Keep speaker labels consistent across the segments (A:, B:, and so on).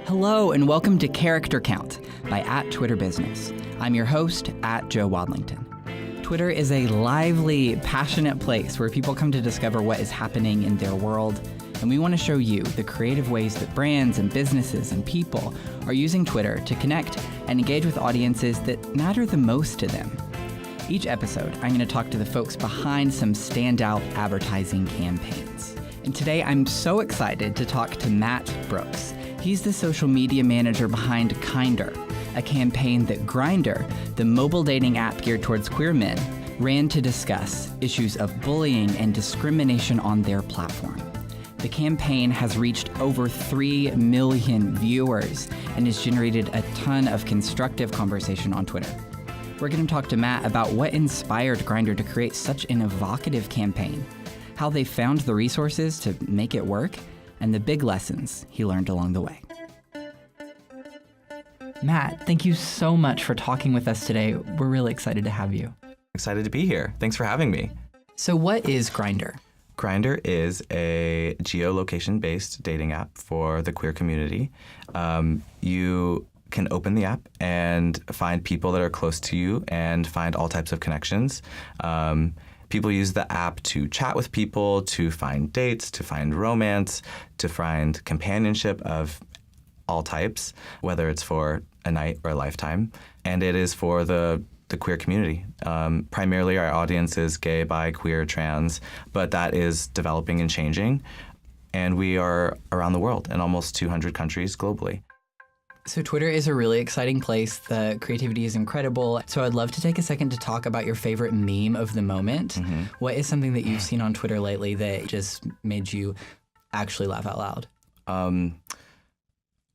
A: Hello and welcome to Character Count by @TwitterBusiness. I'm your host, @JoeWadlington. Twitter is a lively, passionate place where people come to discover what is happening in their world, and we want to show you the creative ways that brands and businesses and people are using Twitter to connect and engage with audiences that matter the most to them. Each episode, I'm going to talk to the folks behind some standout advertising campaigns. And today, I'm so excited to talk to Matt Brooks. He's the social media manager behind Kindr, a campaign that Grindr, the mobile dating app geared towards queer men, ran to discuss issues of bullying and discrimination on their platform. The campaign has reached over 3 million viewers and has generated a ton of constructive conversation on Twitter. We're going to talk to Matt about what inspired Grindr to create such an evocative campaign, how they found the resources to make it work, and the big lessons he learned along the way. Matt, thank you so much for talking with us today. We're really excited to have you.
B: Excited to be here. Thanks for having me.
A: So what is Grindr?
B: Grindr is a geolocation-based dating app for the queer community. You can open the app and find people that are close to you and find all types of connections. People use the app to chat with people, to find dates, to find romance, to find companionship of all types, whether it's for a night or a lifetime. And it is for the queer community. Primarily our audience is gay, bi, queer, trans, but that is developing and changing. And we are around the world in almost 200 countries globally.
A: So Twitter is a really exciting place. The creativity is incredible. So I'd love to take a second to talk about your favorite meme of the moment. Mm-hmm. What is something that you've seen on Twitter lately that just made you actually laugh out loud?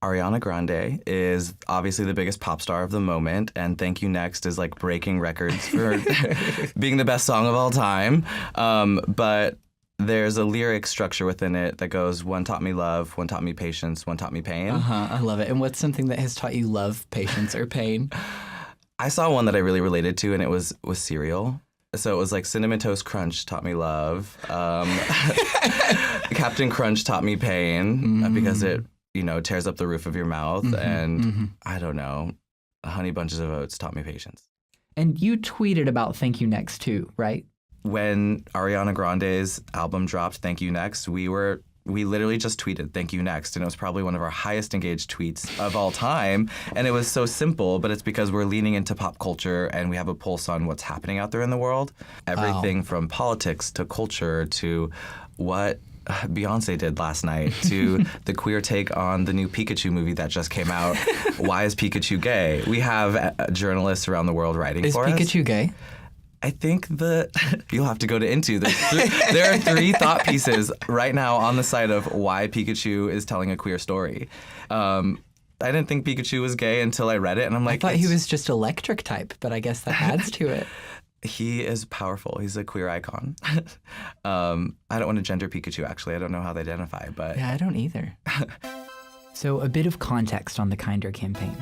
B: Ariana Grande is obviously the biggest pop star of the moment, and Thank You Next is like breaking records for being the best song of all time. But there's a lyric structure within it that goes, one taught me love, one taught me patience, one taught me pain.
A: I love it. And what's something that has taught you love, patience, or pain?
B: I saw one that I really related to, and it was cereal. So it was like Cinnamon Toast Crunch taught me love. Captain Crunch taught me pain because it, tears up the roof of your mouth. I don't know, Honey Bunches of Oats taught me patience.
A: And you tweeted about Thank You Next too, right?
B: When Ariana Grande's album dropped, Thank You Next, we literally just tweeted Thank You Next, and it was probably one of our highest engaged tweets of all time. And it was so simple, but it's because we're leaning into pop culture and we have a pulse on what's happening out there in the world. Everything from politics to culture to what Beyonce did last night to the queer take on the new Pikachu movie that just came out. Why is Pikachu gay? We have journalists around the world writing for us.
A: Is Pikachu gay?
B: I think you'll have to go to Into. There are 3 thought pieces right now on the site of why Pikachu is telling a queer story. I didn't think Pikachu was gay until I read it, and I'm like,
A: I thought he was just electric type, but I guess that adds to it.
B: He is powerful. He's a queer icon. I don't want to gender Pikachu, actually. I don't know how they identify, but...
A: Yeah, I don't either. So a bit of context on the Kindr campaign.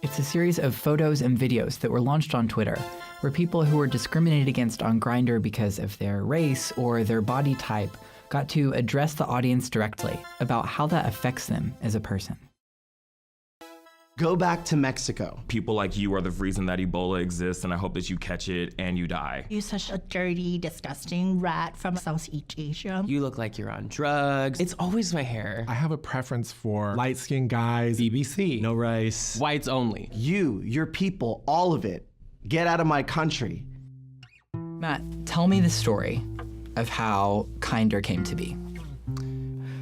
A: It's a series of photos and videos that were launched on Twitter where people who were discriminated against on Grindr because of their race or their body type got to address the audience directly about how that affects them as a person.
C: Go back to Mexico.
D: People like you are the reason that Ebola exists, and I hope that you catch it and you die.
E: You're such a dirty, disgusting rat from Southeast Asia.
F: You look like you're on drugs. It's always my hair.
G: I have a preference for light-skinned guys, BBC.
F: No rice. Whites only.
C: You, your people, all of it. Get out of my country.
A: Matt, tell me the story of how Kindr came to be.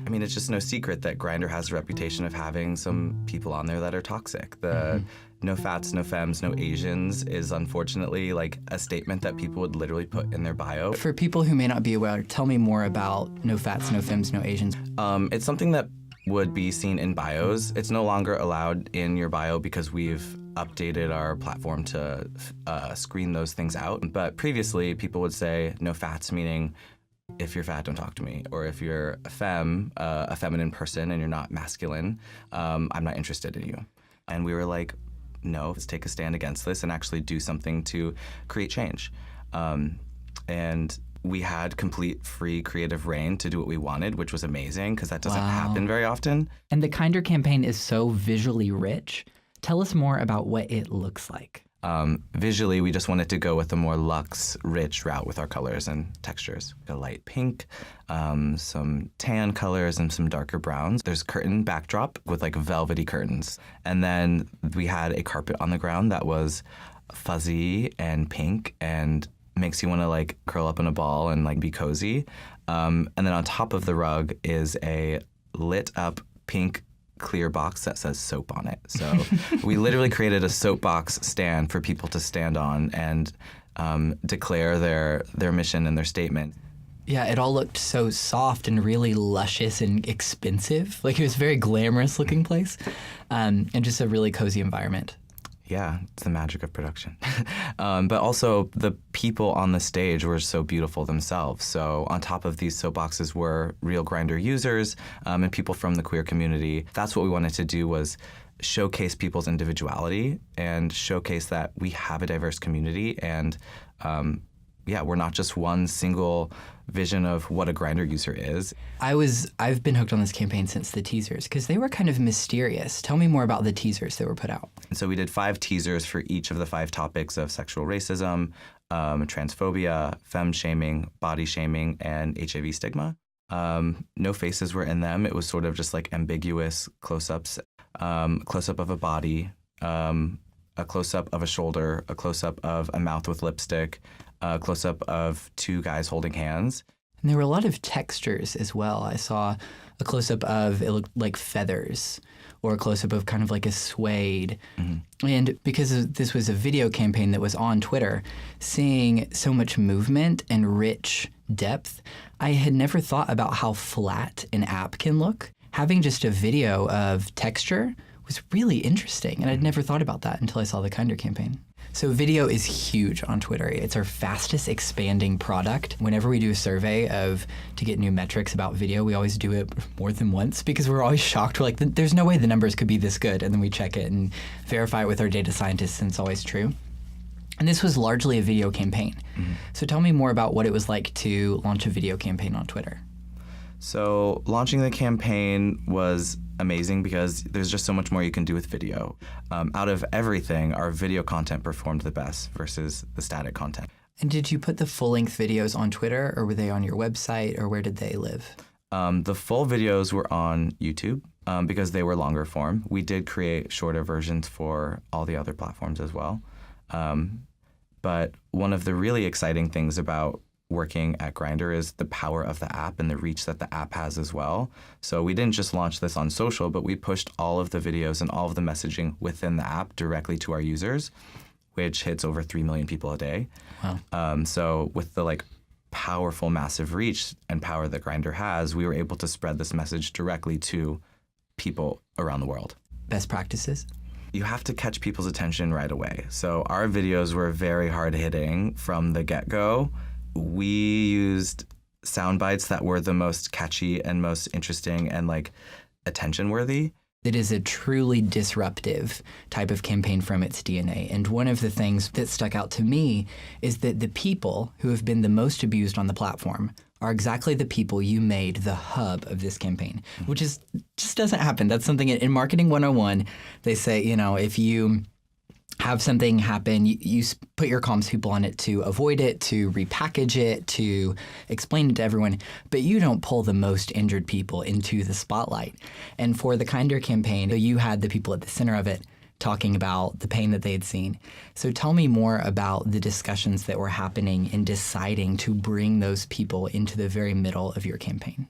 B: I mean, it's just no secret that Grindr has a reputation of having some people on there that are toxic. The no fats, no femmes, no Asians is unfortunately like a statement that people would literally put in their bio.
A: For people who may not be aware, tell me more about no fats, no femmes, no Asians.
B: It's something that would be seen in bios. It's no longer allowed in your bio because we've updated our platform to screen those things out. But previously, people would say no fats, meaning if you're fat, don't talk to me. Or if you're a femme, a feminine person, and you're not masculine, I'm not interested in you. And we were like, no, let's take a stand against this and actually do something to create change. And we had complete free creative reign to do what we wanted, which was amazing because that doesn't
A: Wow.
B: happen very often.
A: And the Kindr campaign is so visually rich. Tell us more about what it looks like.
B: Visually, we just wanted to go with a more luxe, rich route with our colors and textures. A light pink, some tan colors, and some darker browns. There's curtain backdrop with like velvety curtains. And then we had a carpet on the ground that was fuzzy and pink and makes you want to like curl up in a ball and like be cozy. And then on top of the rug is a lit up pink clear box that says soap on it. So we literally created a soapbox stand for people to stand on and declare their mission and their statement.
A: Yeah, it all looked so soft and really luscious and expensive. Like it was a very glamorous looking place, and just a really cozy environment.
B: Yeah, it's the magic of production. But also the people on the stage were so beautiful themselves. So on top of these soapboxes were real Grindr users and people from the queer community. That's what we wanted to do, was showcase people's individuality and showcase that we have a diverse community. And we're not just one single vision of what a Grindr user is.
A: I've been hooked on this campaign since the teasers because they were kind of mysterious. Tell me more about the teasers that were put out.
B: And so we did 5 teasers for each of the 5 topics of sexual racism, transphobia, femme shaming, body shaming, and HIV stigma. No faces were in them. It was sort of just like ambiguous close-ups. Close-up of a body, a close-up of a shoulder, a close-up of a mouth with lipstick, a close-up of 2 guys holding hands.
A: And there were a lot of textures as well. I saw a close-up of, it looked like feathers, or a close-up of kind of like a suede. Mm-hmm. And because this was a video campaign that was on Twitter, seeing so much movement and rich depth, I had never thought about how flat an app can look. Having just a video of texture was really interesting, and I'd never thought about that until I saw the Kindr campaign. So video is huge on Twitter. It's our fastest expanding product. Whenever we do a survey to get new metrics about video, we always do it more than once because we're always shocked. We're like, there's no way the numbers could be this good. And then we check it and verify it with our data scientists, and it's always true. And this was largely a video campaign. Mm-hmm. So tell me more about what it was like to launch a video campaign on Twitter.
B: So launching the campaign was amazing because there's just so much more you can do with video. Out of everything, our video content performed the best versus the static content.
A: And did you put the full-length videos on Twitter, or were they on your website, or where did they live?
B: The full videos were on YouTube because they were longer form. We did create shorter versions for all the other platforms as well. But one of the really exciting things about working at Grindr is the power of the app and the reach that the app has as well. So we didn't just launch this on social, but we pushed all of the videos and all of the messaging within the app directly to our users, which hits over 3 million people a day.
A: Wow.
B: So with the powerful, massive reach and power that Grindr has, we were able to spread this message directly to people around the world.
A: Best practices?
B: You have to catch people's attention right away. So our videos were very hard-hitting from the get-go. We used sound bites that were the most catchy and most interesting and attention-worthy.
A: It is a truly disruptive type of campaign from its DNA. And one of the things that stuck out to me is that the people who have been the most abused on the platform are exactly the people you made the hub of this campaign, which just doesn't happen. That's something in Marketing 101, they say, if you have something happen, you put your comms people on it to avoid it, to repackage it, to explain it to everyone, but you don't pull the most injured people into the spotlight. And for the Kindr campaign, you had the people at the center of it talking about the pain that they had seen. So tell me more about the discussions that were happening in deciding to bring those people into the very middle of your campaign.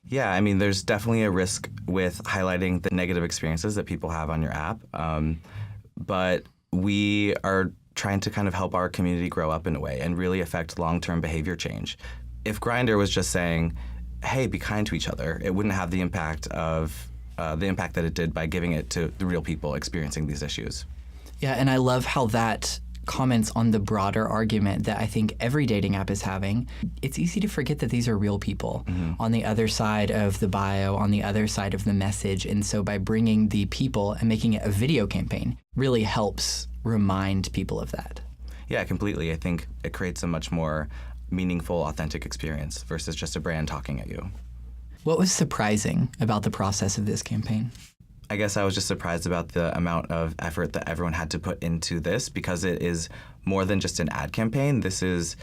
B: Yeah, there's definitely a risk with highlighting the negative experiences that people have on your app, but we are trying to kind of help our community grow up in a way and really affect long-term behavior change. If Grindr was just saying, hey, be kind to each other, it wouldn't have the impact that it did by giving it to the real people experiencing these issues.
A: Yeah, and I love how that comments on the broader argument that I think every dating app is having. It's easy to forget that these are real people on the other side of the bio, on the other side of the message. And so by bringing the people and making it a video campaign really helps remind people of that.
B: Yeah, completely. I think it creates a much more meaningful, authentic experience versus just a brand talking at you.
A: What was surprising about the process of this campaign?
B: I guess I was just surprised about the amount of effort that everyone had to put into this, because it is more than just an ad campaign. This is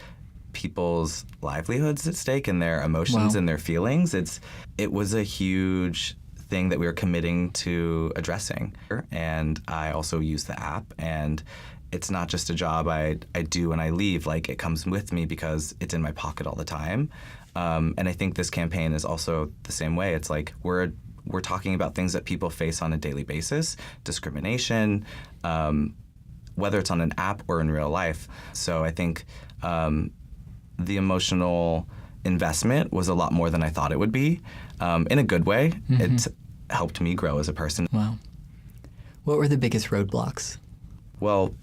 B: people's livelihoods at stake and their emotions
A: Wow.
B: and their feelings. It was a huge thing that we were committing to addressing. And I also use the app, and it's not just a job I do when I leave. Like, it comes with me because it's in my pocket all the time. And I think this campaign is also the same way. It's like we're talking about things that people face on a daily basis, discrimination, whether it's on an app or in real life. So I think the emotional investment was a lot more than I thought it would be, in a good way. It helped me grow as a person.
A: Wow. What were the biggest roadblocks?
B: Well,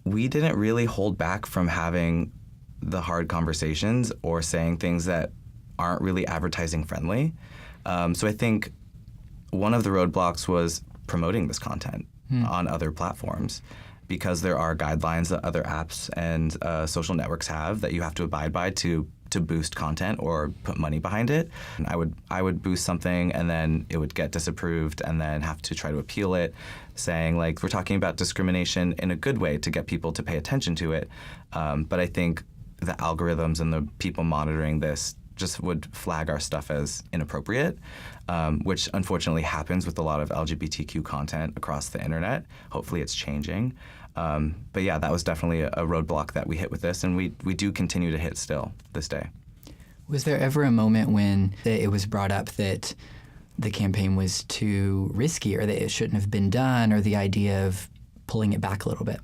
B: we didn't really hold back from having the hard conversations or saying things that aren't really advertising friendly. So I think one of the roadblocks was promoting this content on other platforms, because there are guidelines that other apps and social networks have that you have to abide by to boost content or put money behind it. And I would boost something, and then it would get disapproved, and then have to try to appeal it, saying, like, we're talking about discrimination in a good way to get people to pay attention to it. But I think the algorithms and the people monitoring this just would flag our stuff as inappropriate, which unfortunately happens with a lot of LGBTQ content across the internet. Hopefully it's changing. But yeah, that was definitely a roadblock that we hit with this, and we do continue to hit still this day.
A: Was there ever a moment when it was brought up that the campaign was too risky, or that it shouldn't have been done, or the idea of pulling it back a little bit?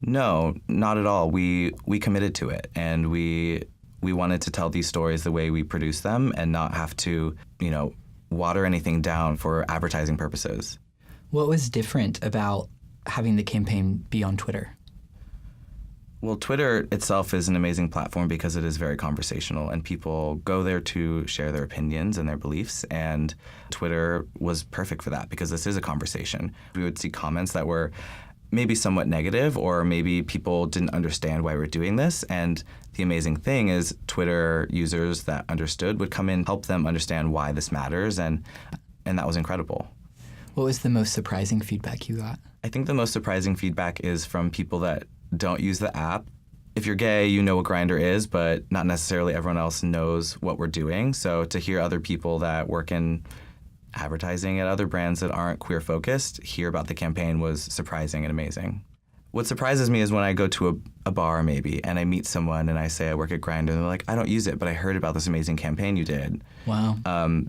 B: No, not at all. We committed to it, and we wanted to tell these stories the way we produce them and not have to, water anything down for advertising purposes.
A: What was different about having the campaign be on Twitter?
B: Well, Twitter itself is an amazing platform because it is very conversational, and people go there to share their opinions and their beliefs, and Twitter was perfect for that because this is a conversation. We would see comments that were maybe somewhat negative, or maybe people didn't understand why we're doing this, and the amazing thing is Twitter users that understood would come in, help them understand why this matters, and that was incredible.
A: What was the most surprising feedback you got?
B: I think the most surprising feedback is from people that don't use the app. If you're gay, you know what Grindr is, but not necessarily everyone else knows what we're doing. So to hear other people that work in advertising at other brands that aren't queer-focused hear about the campaign was surprising and amazing. What surprises me is when I go to a bar maybe, and I meet someone and I say I work at Grindr, and they're like, I don't use it, but I heard about this amazing campaign you did.
A: Wow.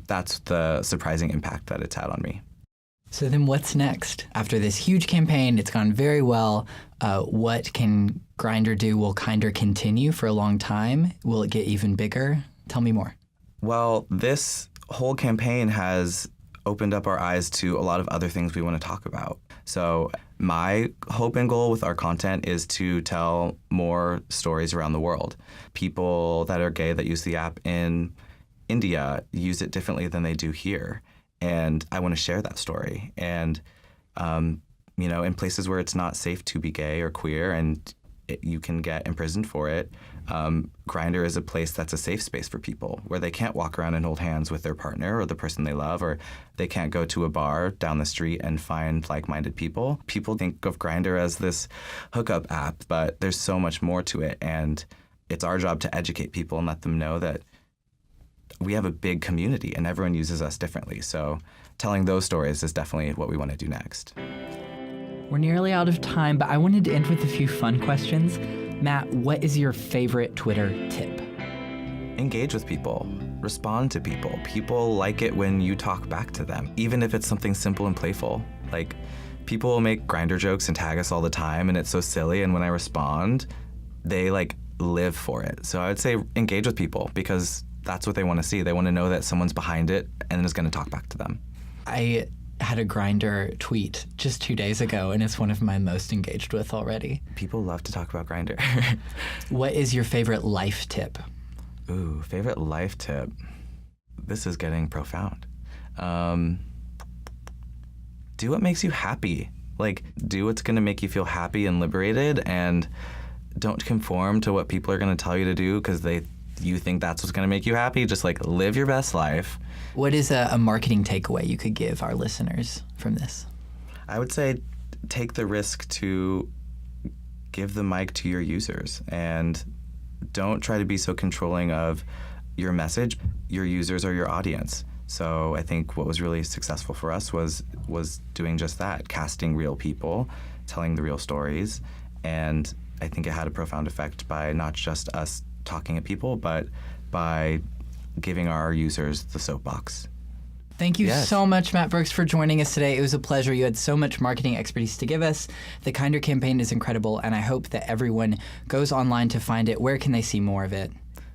B: That's the surprising impact that it's had on me.
A: So then what's next? After this huge campaign, it's gone very well. What can Grindr do? Will Kindr continue for a long time? Will it get even bigger? Tell me more.
B: Well, this whole campaign has opened up our eyes to a lot of other things we want to talk about. So my hope and goal with our content is to tell more stories around the world. People that are gay that use the app in India use it differently than they do here. And I want to share that story. And, in places where it's not safe to be gay or queer and you can get imprisoned for it, Grindr is a place that's a safe space for people, where they can't walk around and hold hands with their partner or the person they love, or they can't go to a bar down the street and find like-minded people. People think of Grindr as this hookup app, but there's so much more to it. And it's our job to educate people and let them know that we have a big community and everyone uses us differently. So telling those stories is definitely what we want to do next.
A: We're nearly out of time, but I wanted to end with a few fun questions. Matt, what is your favorite Twitter tip?
B: Engage with people. Respond to people. People like it when you talk back to them, even if it's something simple and playful. Like, people will make Grindr jokes and tag us all the time, and it's so silly, and when I respond, they live for it. So I would say engage with people, because that's what they want to see. They want to know that someone's behind it and is going to talk back to them.
A: I had a Grindr tweet just 2 days ago, and it's one of my most engaged with already.
B: People love to talk about Grindr.
A: What is your favorite life tip?
B: Ooh, favorite life tip. This is getting profound. Do what makes you happy. Do what's going to make you feel happy and liberated, and don't conform to what people are going to tell you to do because you think that's what's going to make you happy. Just like live your best life.
A: What is a marketing takeaway you could give our listeners from this?
B: I would say take the risk to give the mic to your users and don't try to be so controlling of your message. Your users are your audience. So I think what was really successful for us was doing just that, casting real people, telling the real stories. And I think it had a profound effect by not just us talking at people, but by giving our users the soapbox.
A: Thank you
B: Yes.
A: so much, Matt Brooks, for joining us today. It was a pleasure. You had so much marketing expertise to give us. The Kindr campaign is incredible, and I hope that everyone goes online to find it. Where can they see more of it?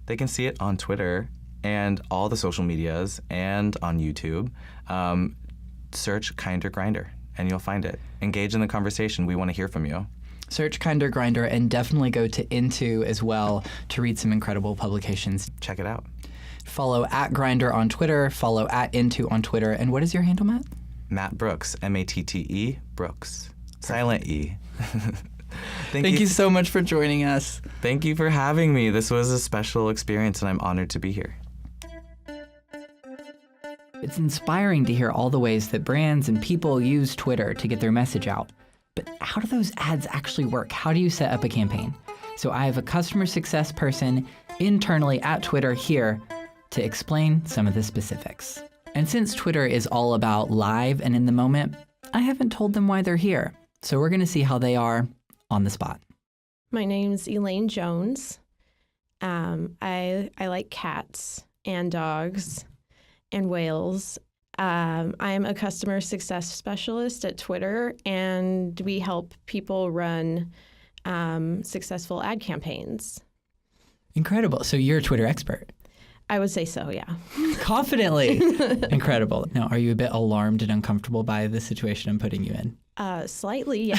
B: They can see it on Twitter and all the social medias and on YouTube. Search Kindr Grindr, and you'll find it. Engage in the conversation. We want to hear from you.
A: Search Kindr Grindr, and definitely go to Into as well to read some incredible publications.
B: Check it out.
A: Follow at Grindr on Twitter, follow at Into on Twitter. And what is your handle, Matt?
B: Matt Brooks, Matte Brooks. Silent E.
A: Thank you so much for joining us.
B: Thank you for having me. This was a special experience, and I'm honored to be here.
A: It's inspiring to hear all the ways that brands and people use Twitter to get their message out. But how do those ads actually work? How do you set up a campaign? So I have a customer success person internally at Twitter here to explain some of the specifics. And since Twitter is all about live and in the moment, I haven't told them why they're here. So we're going to see how they are on the spot.
H: My name's Elaine Jones. I like cats and dogs and whales. I am a customer success specialist at Twitter, and we help people run successful ad campaigns.
A: Incredible. So you're a Twitter expert.
H: I would say so, yeah.
A: Confidently. Incredible. Now, are you a bit alarmed and uncomfortable by the situation I'm putting you in?
H: Slightly, yeah.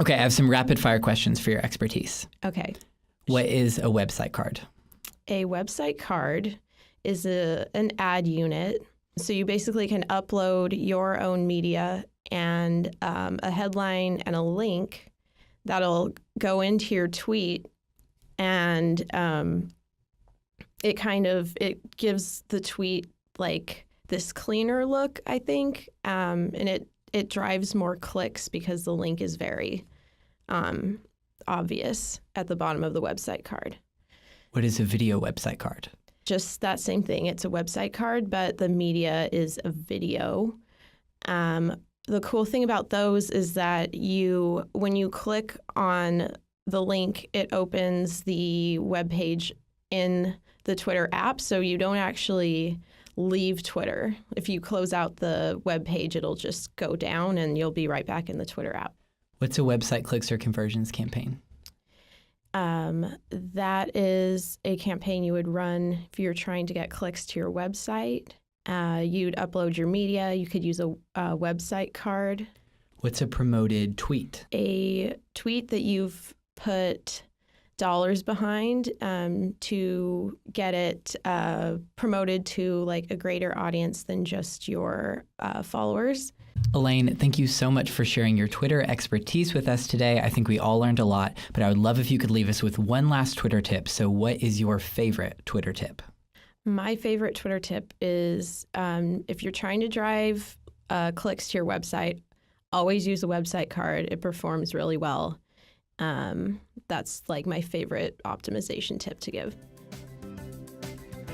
A: Okay, I have some rapid fire questions for your expertise.
H: Okay.
A: What is a website card?
H: A website card is an ad unit. So you basically can upload your own media and a headline and a link that'll go into your tweet, and it gives the tweet like this cleaner look, I think, and it drives more clicks because the link is very obvious at the bottom of the website card.
A: What is a video website card?
H: Just that same thing. It's a website card, but the media is a video. The cool thing about those is that when you click on the link, it opens the web page in the Twitter app, so you don't actually leave Twitter. If you close out the web page, it'll just go down and you'll be right back in the Twitter app.
A: What's a website clicks or conversions campaign?
H: That is a campaign you would run if you're trying to get clicks to your website. You'd upload your media. You could use a website card.
A: What's a promoted tweet?
H: A tweet that you've put dollars behind to get it promoted to like a greater audience than just your followers.
A: Elaine, thank you so much for sharing your Twitter expertise with us today. I think we all learned a lot, but I would love if you could leave us with one last Twitter tip. So what is your favorite Twitter tip?
H: My favorite Twitter tip is if you're trying to drive clicks to your website, always use a website card. It performs really well. That's like my favorite optimization tip to give.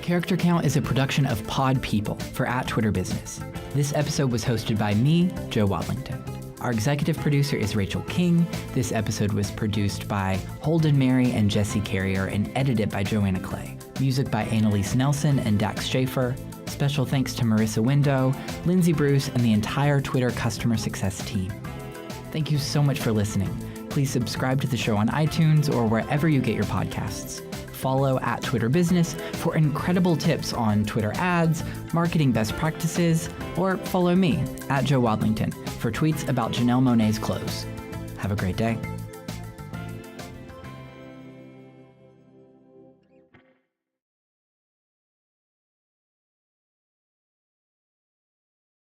A: Character Count is a production of Pod People for @Twitter Business. This episode was hosted by me, Joe Wadlington. Our executive producer is Rachel King. This episode was produced by Holden Mary and Jesse Carrier and edited by Joanna Clay. Music by Annalise Nelson and Dax Schaefer. Special thanks to Marissa Window, Lindsay Bruce, and the entire Twitter customer success team. Thank you so much for listening. Please subscribe to the show on iTunes or wherever you get your podcasts. Follow @Twitter Business for incredible tips on Twitter ads, marketing best practices, or follow me @Joe Wadlington for tweets about Janelle Monáe's clothes. Have a great day.